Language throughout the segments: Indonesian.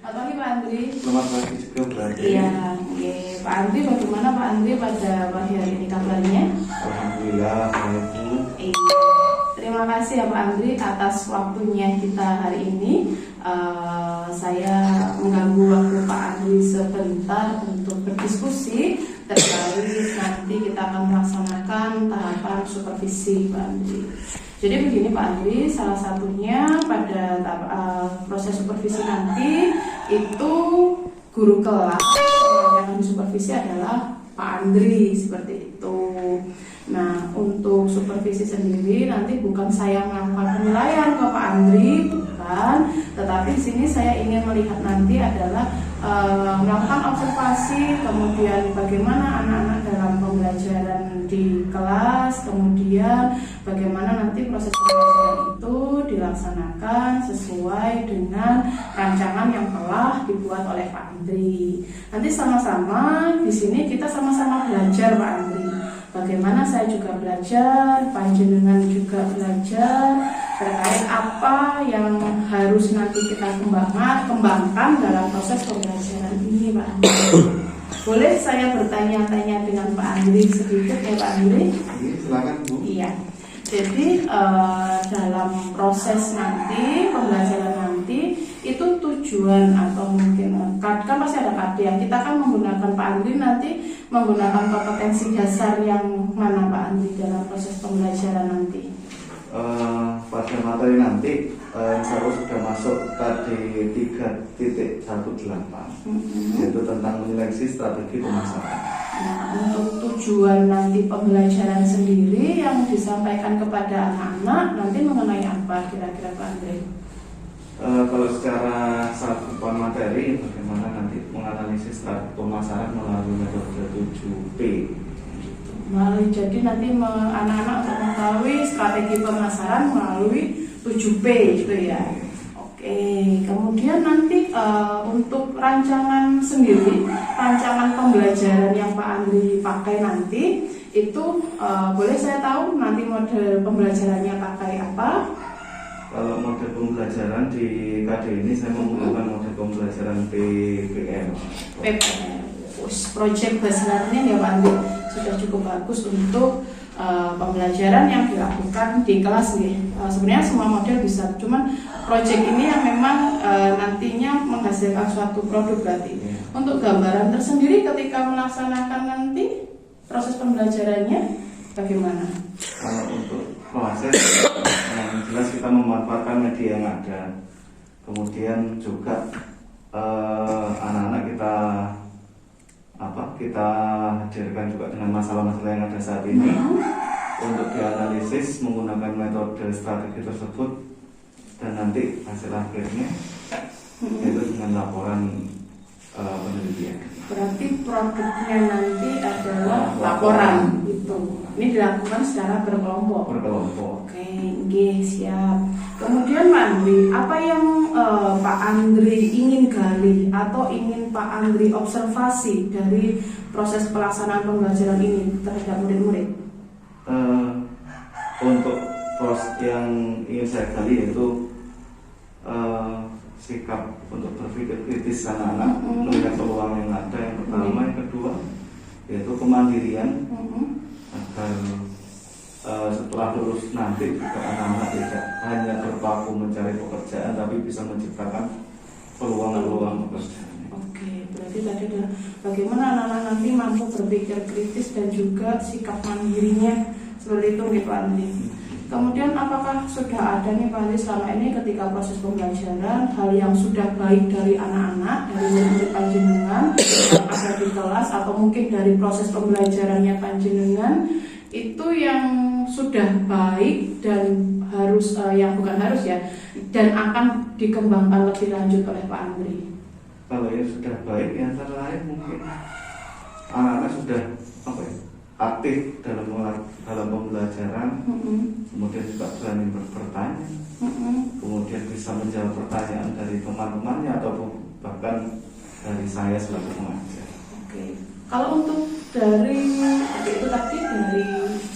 Selamat pagi Pak Andri. Selamat pagi juga berarti. Iya, Pak Andri, bagaimana Pak Andri pada pagi hari ini kabarnya? Alhamdulillah, baik Bu. Iya. Terima kasih ya Pak Andri atas waktunya kita hari ini. Saya mengganggu waktu Pak Andri sebentar untuk berdiskusi terkait nanti kita akan melaksanakan tahapan supervisi Pak Andri. Jadi begini Pak Andri, salah satunya pada proses supervisi nanti itu guru kelas yang supervisi adalah Pak Andri, seperti itu. Nah, untuk supervisi sendiri nanti bukan saya melakukan penilaian ke Pak Andri, bukan, tetapi di sini saya ingin melihat nanti adalah melakukan observasi, kemudian bagaimana anak-anak dalam pembelajaran di kelas, kemudian bagaimana nanti proses pembelajaran itu dilaksanakan sesuai dengan rancangan yang telah dibuat oleh Pak Andri. Nanti sama-sama di sini kita sama-sama belajar Pak Andri. Bagaimana saya juga belajar, panjenengan juga belajar terkait apa yang harus nanti kita kembangkan dalam proses pembelajaran ini Pak Andri. Boleh saya bertanya-tanya dengan Pak Andri sedikit ya Pak Andri? Silakan Bu. Iya. Jadi dalam proses nanti pembelajaran nanti itu tujuan atau mungkin kan pasti ada KD. Kita kan menggunakan Pak Andri nanti menggunakan kompetensi dasar yang mana Pak Andri dalam proses pembelajaran nanti? Pada materi nanti insya Allah sudah masuk KD 3.18 yaitu tentang menyeleksi strategi pemasaran. Nah, untuk tujuan nanti pembelajaran sendiri yang disampaikan kepada anak-anak nanti mengenai apa kira-kira Pak Andre? Kalau secara satuan materi, bagaimana nanti menganalisis strategi pemasaran melalui metode 7P. Jadi nanti anak-anak untuk mengetahui strategi pemasaran melalui 7P gitu ya. Oke, kemudian nanti untuk rancangan sendiri, rancangan pembelajaran yang Pak Andri pakai nanti itu boleh saya tahu nanti model pembelajarannya pakai apa? Kalau model pembelajaran di KD ini saya menggunakan model pembelajaran PBL. Project based learning ya Pak Andri, sudah cukup bagus untuk pembelajaran yang dilakukan di kelas nih. Sebenarnya semua model bisa, cuman project ini yang memang nantinya menghasilkan suatu produk berarti. Untuk gambaran tersendiri ketika melaksanakan nanti proses pembelajarannya bagaimana? Kalau untuk proses yang jelas kita memanfaatkan media yang ada, kemudian juga anak-anak kita hadirkan juga dengan masalah-masalah yang ada saat ini untuk dianalisis menggunakan metode strategi tersebut, dan nanti hasil akhirnya yaitu dengan laporan penelitian. Berarti produknya nanti adalah laporan itu. Ini dilakukan secara berkelompok. Oke, siap. Kemudian Pak Andri, apa yang Pak Andri ingin gali atau ingin Pak Andri observasi dari proses pelaksanaan pembelajaran ini terhadap murid-murid? Untuk proses yang ingin saya gali yaitu sikap untuk berpikir kritis anak-anak, melihat peluang yang ada yang pertama, yang kedua yaitu kemandirian agar setelah lulus nanti juga anak-anak tidak hanya berpaku mencari pekerjaan tapi bisa menciptakan peluang-peluang pekerjaan. Oke, berarti tadi adalah bagaimana anak-anak nanti mampu berpikir kritis dan juga sikap mandirinya seperti itu gitu Pak Andri. Kemudian apakah sudah ada nih Pak Andri selama ini ketika proses pembelajaran hal yang sudah baik dari anak-anak, dari murid panjenengan yang ada di kelas atau mungkin dari proses pembelajarannya panjenengan itu yang sudah baik dan harus yang bukan harus ya, dan akan dikembangkan lebih lanjut oleh Pak Andri? kalau yang sudah baik ya antara lain mungkin anak-anak sudah aktif dalam pembelajaran, kemudian juga berani bertanya, kemudian bisa menjawab pertanyaan dari teman-temannya ataupun bahkan dari saya selaku pengajar. Oke. Kalau untuk dari itu tadi dari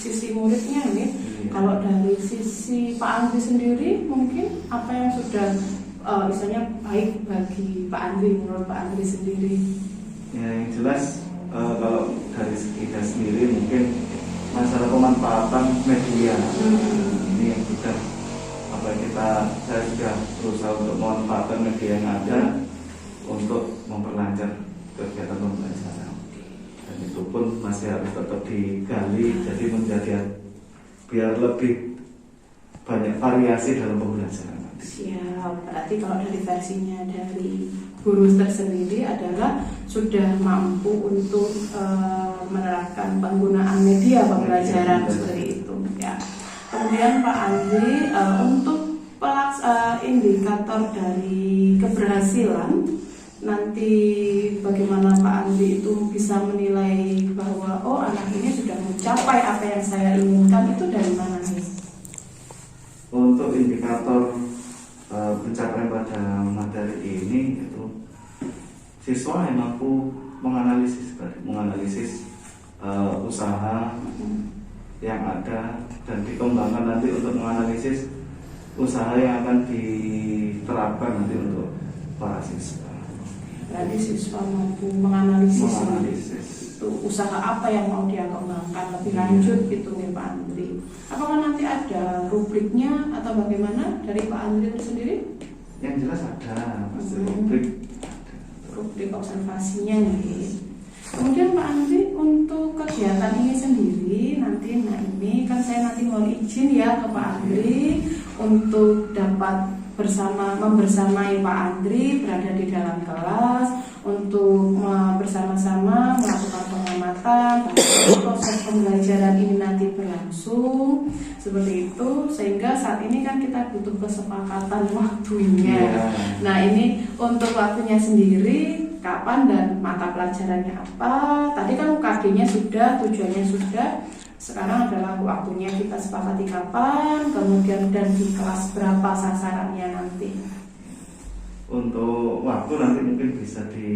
sisi muridnya nih, kalau dari sisi Pak Andri sendiri mungkin apa yang sudah misalnya baik bagi Pak Andri, menurut Pak Andri sendiri? Ya, yang jelas kalau dari kita sendiri mungkin masalah pemanfaatan media ini yang sudah saya sudah berusaha untuk memanfaatkan media yang ada untuk memperlancar kegiatan pembelajaran, dan itu pun masih harus tetap digali jadi menjadi biar lebih banyak variasi dalam pembelajaran. Siap, berarti kalau dari versinya dari guru tersendiri adalah sudah mampu untuk menerapkan penggunaan media pembelajaran seperti itu ya. Kemudian Pak Andri, untuk indikator dari keberhasilan nanti bagaimana Pak Andri itu bisa menilai bahwa oh anak ini sudah mencapai apa yang saya inginkan, itu dari mana nih? Untuk indikator pencapaian pada materi ini itu siswa yang mampu menganalisis usaha yang ada dan dikembangkan nanti untuk menganalisis usaha yang akan diterapkan nanti untuk para siswa. Berarti siswa mampu menganalisis itu usaha apa yang mau dia kembangkan lebih lanjut gitu nih Pak Andri. Apakah nanti ada rubriknya atau bagaimana dari Pak Andri itu sendiri? Yang jelas ada pasti rubrik observasinya nih. Kemudian Pak Andri untuk kegiatan ini sendiri nanti, nah ini kan saya nanti mau izin ya ke Pak Andri untuk dapat membersamai Pak Andri berada di dalam kelas untuk bersama-sama melakukan pengamatan proses pembelajaran ini nanti berlangsung seperti itu, sehingga saat ini kan kita butuh kesepakatan waktunya. Nah ini untuk waktunya sendiri kapan dan mata pelajarannya apa? Tadi kan UKD-nya sudah, tujuannya sudah. Sekarang adalah waktunya kita sepakati kapan, kemudian dan di kelas berapa sasarannya nanti. Untuk waktu nanti mungkin bisa di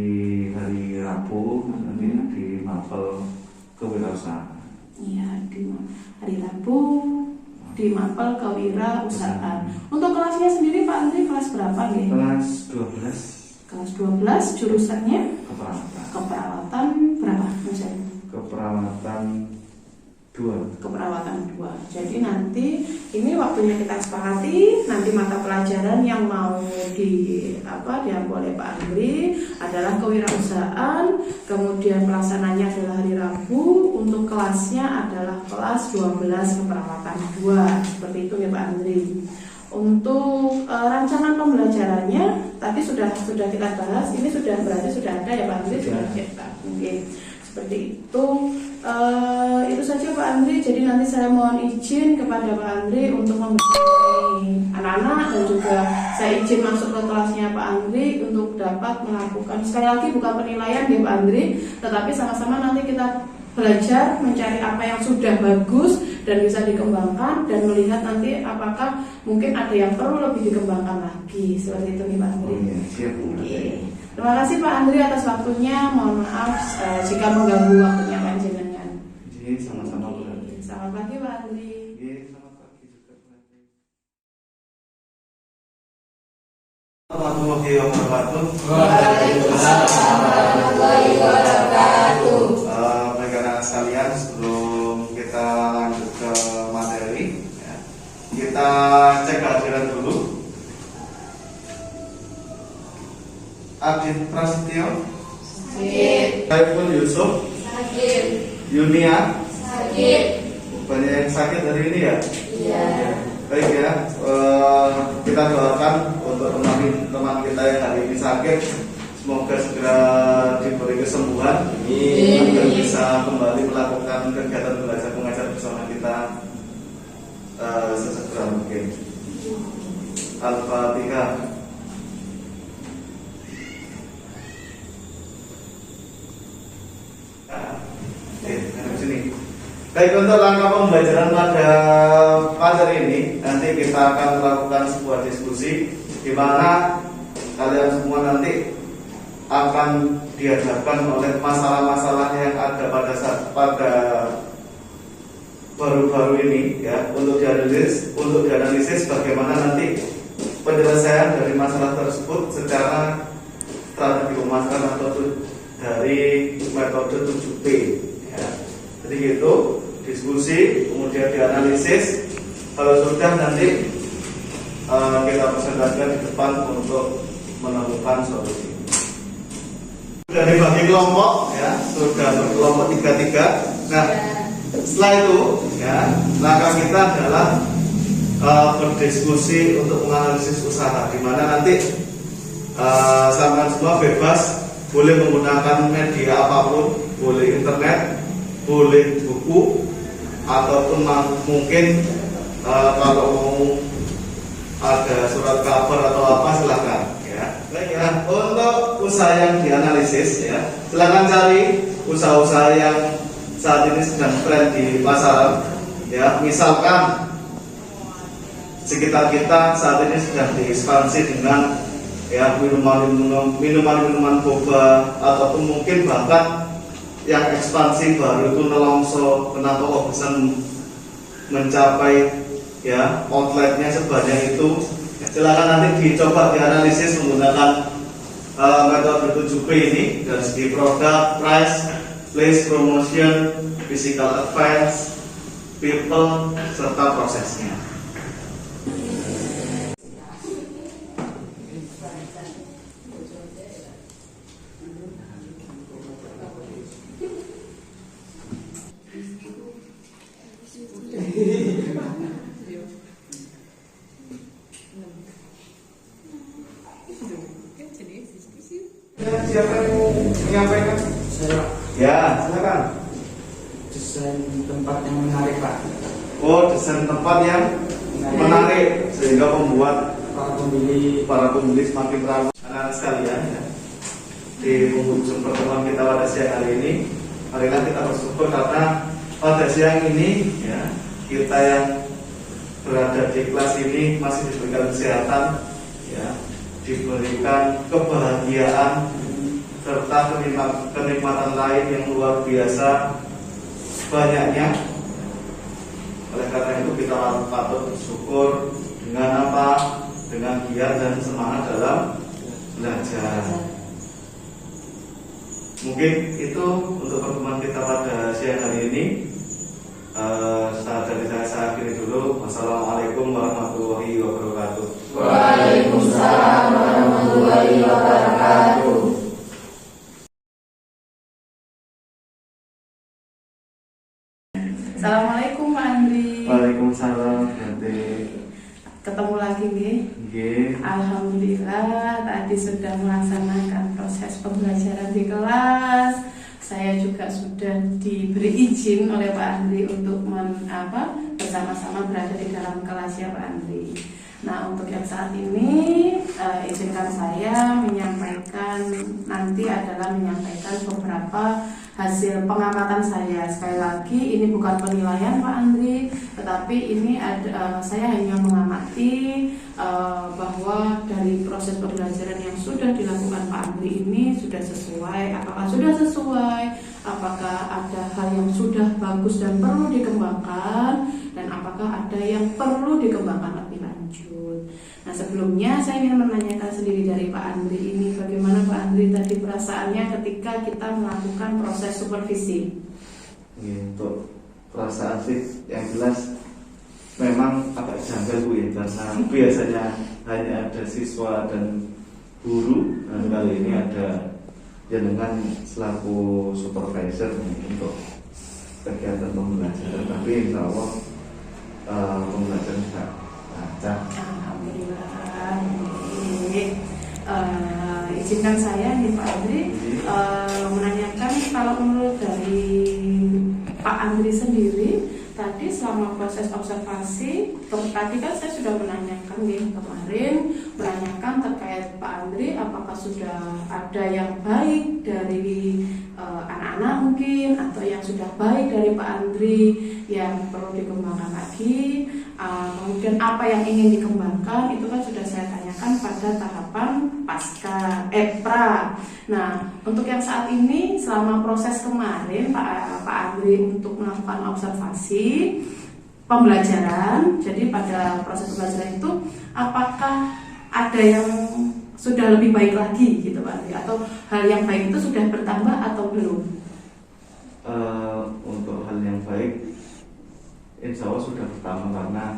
hari Rabu, nanti di mapel kewirausahaan. Iya, di hari Rabu di mapel kewirausahaan. Untuk kelasnya sendiri Pak Andri kelas berapa nih? Kelas 12. Kelas 12, jurusannya? Keperawatan. Keperawatan berapa misalnya? Keperawatan 2. Keperawatan 2. Jadi nanti ini waktunya kita sepakati. Nanti mata pelajaran yang mau diambil oleh Pak Andri adalah kewirausahaan. Kemudian pelaksananya adalah hari Rabu. Untuk kelasnya adalah kelas 12 keperawatan 2. Seperti itu ya Pak Andri. Untuk rancangan pembelajarannya tadi sudah kita bahas. Ini berarti sudah ada ya Pak Andri, sudah cetak. Oke. Seperti itu. Itu saja Pak Andri. Jadi nanti saya mohon izin kepada Pak Andri untuk membersamai anak-anak dan juga saya izin masuk ke kelasnya Pak Andri untuk dapat melakukan, sekali lagi bukan penilaian ya Pak Andri, tetapi sama-sama nanti kita belajar mencari apa yang sudah bagus dan bisa dikembangkan dan melihat nanti apakah mungkin ada yang perlu lebih dikembangkan lagi. Seperti itu nih Pak Andri. Siap. Terima kasih Pak Andri atas waktunya. Mohon maaf jika mengganggu waktunya Pak Jenengan. Sama-sama Bu Andri. Selamat pagi Pak Andri. Selamat pagi juga Bu Andri. Warahmatullahi wabarakatuh. Waalaikumsalam warahmatullahi wabarakatuh. Baik anak sekalian, sebelum kita lanjut ke materi, ya, kita cek kehadiran dulu. Adit Prasetyo, Sakit. Saiful Yusuf, Sakit. Yunia. Sakit. Banyak yang sakit hari ini ya? Iya. Baik ya, kita doakan untuk teman-teman kita yang hari ini sakit, semoga segera diberi kesembuhan agar bisa kembali melakukan kegiatan belajar mengajar bersama kita sesegera mungkin. Al-Fatihah. Baik, untuk langkah pembelajaran pada materi ini nanti kita akan melakukan sebuah diskusi di mana kalian semua nanti akan dihadapkan oleh masalah-masalah yang ada pada baru-baru ini ya, untuk dianalisis bagaimana nanti penyelesaian dari masalah tersebut secara strategi pemasaran atau dari metode 7P ya. Jadi gitu, diskusi kemudian dianalisis, kalau sudah nanti kita presentasikan di depan untuk menemukan solusi. Sudah dibagi kelompok ya, sudah berkelompok 3-3. Nah, setelah itu ya, langkah kita adalah berdiskusi untuk menganalisis usaha, di mana nanti sampean semua bebas boleh menggunakan media apapun, boleh internet, boleh buku, ataupun mungkin kalau mau ada surat kabar atau apa silakan ya. Baik ya, untuk usaha yang dianalisis ya, silakan cari usaha-usaha yang saat ini sedang tren di pasaran ya. Misalkan sekitar kita saat ini sedang diekspansi dengan ya minuman boba, ataupun mungkin bahkan yang ekspansi baru itu nelongso kena toko besar mencapai ya outletnya sebanyak itu. Silakan nanti dicoba dianalisis menggunakan metode 7P ini dari segi produk, price, place, promotion, physical advance, people, serta prosesnya. Siapa yang mau menyampaikan? Saya, Ya, silakan. desain tempat yang menarik Pak. Oh, desain tempat yang menarik sehingga membuat Para pembeli semakin ramah. Anak-anak sekalian ya, di penghujung pertemuan kita pada siang hari ini, marilah kita bersyukur karena pada siang ini ya, kita yang berada di kelas ini masih diberikan kesehatan ya, diberikan kebahagiaan serta kenikmatan lain yang luar biasa banyaknya. Oleh karena itu kita patut bersyukur dengan apa? Dengan giat dan semangat dalam belajar. Mungkin itu untuk pertemuan kita pada siang hari ini. Dari saya akhiri dulu. Wassalamualaikum warahmatullahi wabarakatuh. Waalaikumsalam warahmatullahi wabarakatuh. Assalamualaikum Pak Andri. Waalaikumsalam. Nanti Ketemu lagi nih. Alhamdulillah tadi sudah melaksanakan proses pembelajaran di kelas. Saya juga sudah diberi izin oleh Pak Andri untuk bersama-sama berada di dalam kelas ya Pak Andri. Nah, untuk yang saat ini izinkan saya menyampaikan beberapa hasil pengamatan saya. Sekali lagi ini bukan penilaian Pak Andri, tetapi ini saya hanya mengamati bahwa dari proses pembelajaran yang sudah dilakukan Pak Andri ini sudah sesuai, apakah ada hal yang sudah bagus dan perlu dikembangkan, dan apakah ada yang perlu dikembangkan lebih lanjut. Nah, sebelumnya saya ingin menanyakan sendiri dari Pak Andri ini, bagaimana Pak Andri tadi perasaannya ketika kita melakukan proses supervisi? Untuk perasaan sih yang jelas memang agak janggal Bu ya, karena biasanya hanya ada siswa dan guru, dan kali ini ada jenengan selaku supervisor untuk kegiatan pembelajaran. Tapi insya Allah pembelajaran sudah lancar. Alhamdulillah. Izinkan saya nih Pak Andri menanyakan, kalau menurut dari Pak Andri sendiri tadi selama proses observasi, tadi kan saya sudah menanyakan terkait Pak Andri, apakah sudah ada yang baik dari anak-anak mungkin mungkin, atau yang sudah baik dari Pak Andri yang perlu dikembangkan lagi. Kemudian apa yang ingin dikembangkan itu kan sudah saya tanyakan pada tahapan pra. Nah, untuk yang saat ini selama proses kemarin Pak Andri untuk melakukan observasi pembelajaran, jadi pada proses pembelajaran itu apakah ada yang sudah lebih baik lagi gitu Pak Andri, atau hal yang baik itu sudah bertambah atau belum? Untuk hal yang baik insya Allah sudah bertambah, karena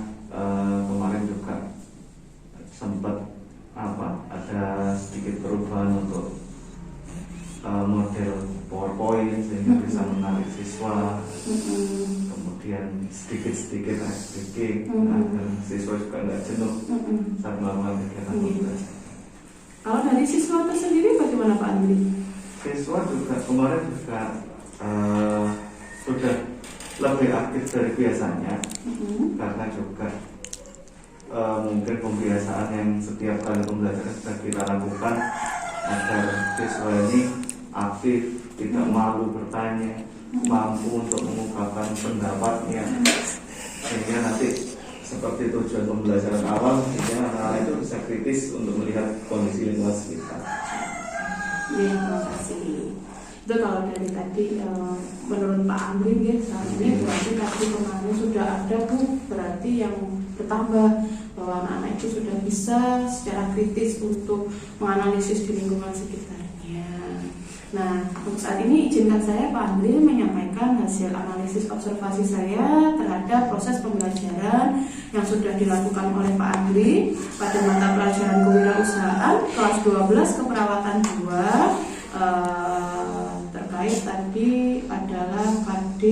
kemarin juga sempat ada sedikit perubahan untuk model PowerPoint sehingga bisa menarik siswa, kemudian sedikit agar siswa juga nggak jenuh saat melakukan kegiatan belajar. Kalau dari siswa itu sendiri bagaimana Pak Andri? Siswa juga kemarin juga sudah lebih aktif dari biasanya, karena juga mungkin pembiasaan yang setiap kali pembelajaran sudah kita lakukan agar siswa ini aktif, tidak malu bertanya, mampu untuk mengungkapkan pendapatnya, sehingga nanti seperti tujuan pembelajaran awal, sehingga anak-anak itu bisa kritis untuk melihat kondisi lingkungan sekitar. Ya, terima kasih. Itu kalau dari tadi menurut Pak Andri ya, saat ini berarti tadi kemarin sudah ada berarti yang bertambah, bahwa anak-anak itu sudah bisa secara kritis untuk menganalisis di lingkungan sekitarnya. Nah, untuk saat ini izinkan saya Pak Andri menyampaikan hasil analisis observasi saya terhadap proses pembelajaran yang sudah dilakukan oleh Pak Andri pada mata pelajaran kewirausahaan kelas 12 keperawatan 2, terkait tadi adalah KD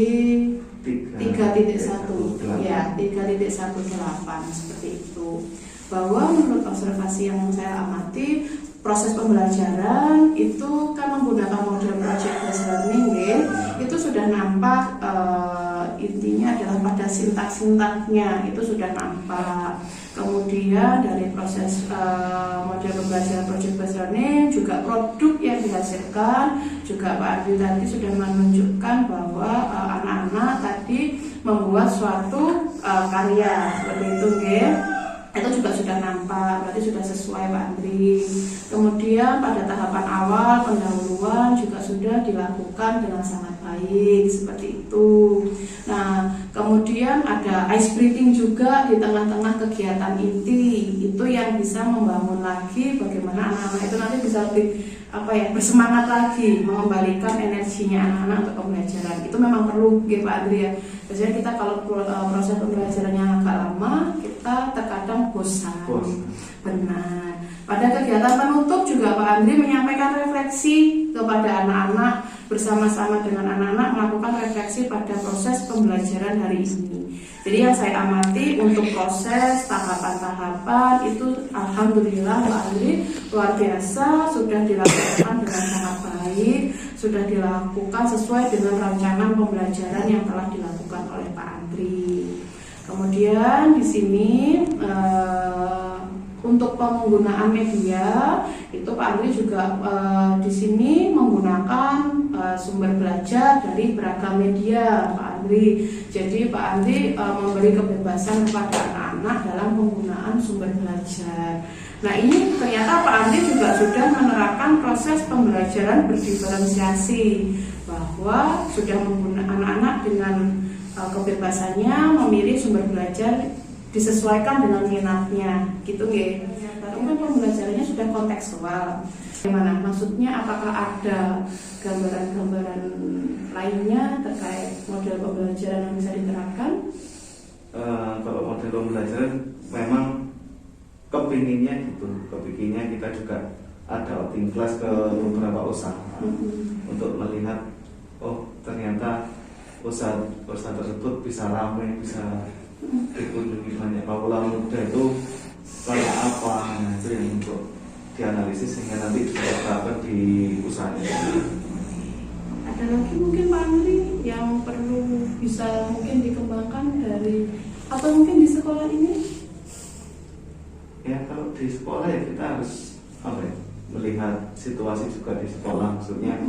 3.1 ya, 3.18 seperti itu. Bahwa menurut observasi yang saya amati, proses pembelajaran itu kan menggunakan model project based learning ya, itu sudah nampak intinya adalah pada sintak-sintaknya itu sudah nampak. Kemudian dari proses model pembelajaran project based learning juga produk yang dihasilkan juga Pak Andri tadi sudah menunjukkan bahwa anak-anak tadi membuat suatu karya seperti itu ya. Itu juga sudah nampak, berarti sudah sesuai Pak Andri. Kemudian pada tahapan awal pendahuluan juga sudah dilakukan dengan sangat baik seperti itu. Nah, kemudian ada ice breaking juga di tengah-tengah kegiatan inti, itu yang bisa membangun lagi bagaimana anak-anak itu nanti bisa lebih bersemangat lagi mengembalikan energinya anak-anak untuk pembelajaran. Itu memang perlu Pak Andri ya. Biasanya kita kalau proses pembelajarannya agak lama, kita terkadang bosan. Benar. Pada kegiatan penutup juga Pak Andri menyampaikan refleksi kepada anak-anak, bersama-sama dengan anak-anak melakukan refleksi pada proses pembelajaran hari ini. Jadi yang saya amati untuk proses tahapan-tahapan itu alhamdulillah Pak Andri luar biasa, sudah dilakukan dengan sangat baik, sudah dilakukan sesuai dengan rancangan pembelajaran yang telah dilakukan oleh Pak Andri. Kemudian di sini untuk penggunaan media itu Pak Andri juga di sini menggunakan sumber belajar dari beragam media Pak Andri. Jadi Pak Andri memberi kebebasan kepada anak-anak dalam penggunaan sumber belajar. Nah, ini ternyata Pak Andri juga sudah menerapkan proses pembelajaran berdiferensiasi, bahwa sudah menggunakan anak-anak dengan kebebasannya memilih sumber belajar disesuaikan dengan minatnya, gitu ya. Karena pembelajarannya sudah kontekstual. Bagaimana? Maksudnya apakah ada gambaran-gambaran lainnya terkait model pembelajaran yang bisa diterapkan? Kalau model pembelajaran memang kepinginnya kita juga ada outing class ke beberapa usaha untuk melihat, oh ternyata usaha tersebut bisa ramai, bisa dikunjungi banyak kaula muda, itu kayak apa. Nah, itu yang untuk dianalisis sehingga nanti bisa diterapkan di usahanya. Ada lagi mungkin Pak Andri yang perlu bisa mungkin dikembangkan dari atau mungkin di sekolah ini? Ya, kalau di sekolah ya kita harus melihat situasi juga di sekolah, maksudnya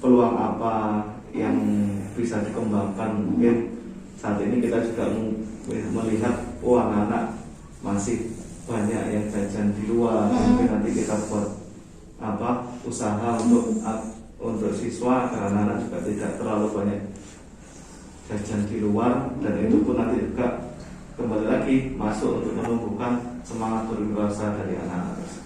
peluang apa yang bisa dikembangkan. Mungkin saat ini kita juga melihat anak-anak masih banyak yang jajan di luar. Mungkin nanti kita buat usaha untuk siswa agar anak-anak juga tidak terlalu banyak jajan di luar, dan itu pun nanti juga kembali lagi masuk untuk menumbuhkan semangat berwirausaha dari anak-anak tersebut.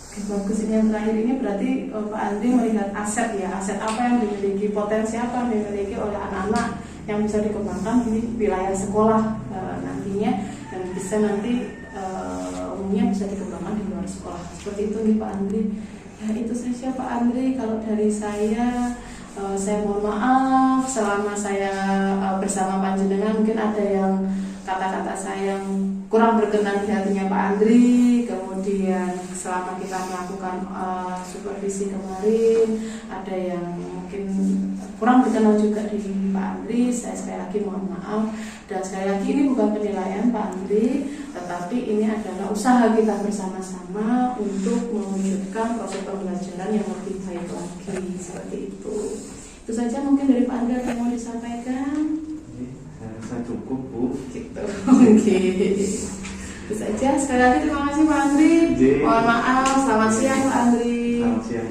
Oke, bagus. Ini yang terakhir ini berarti Pak Andri melihat aset ya, aset apa yang dimiliki, potensi apa yang dimiliki oleh anak-anak yang bisa dikembangkan di wilayah sekolah nantinya, dan bisa nanti umumnya bisa dikembangkan di luar sekolah. Seperti itu nih Pak Andri. Ya itu saja Pak Andri. Kalau dari saya mohon maaf selama saya bersama panjenengan mungkin ada yang kata-kata saya yang kurang berkenan di hatinya Pak Andri. Kemudian selama kita melakukan supervisi kemarin ada yang mungkin kurang berkenan juga di Pak Andri. Saya sekali lagi mohon maaf, dan sekali lagi ini bukan penilaian Pak Andri, tetapi ini adalah usaha kita bersama-sama untuk mewujudkan proses pembelajaran yang lebih baik lagi. Seperti itu. Itu saja mungkin dari Pak Andri yang mau disampaikan. Saya cukup, Bu. Gitu. Oke. Itu saja. Sekali lagi terima kasih Pak Andri. Mohon maaf. Selamat siang Pak Andri. Selamat siang.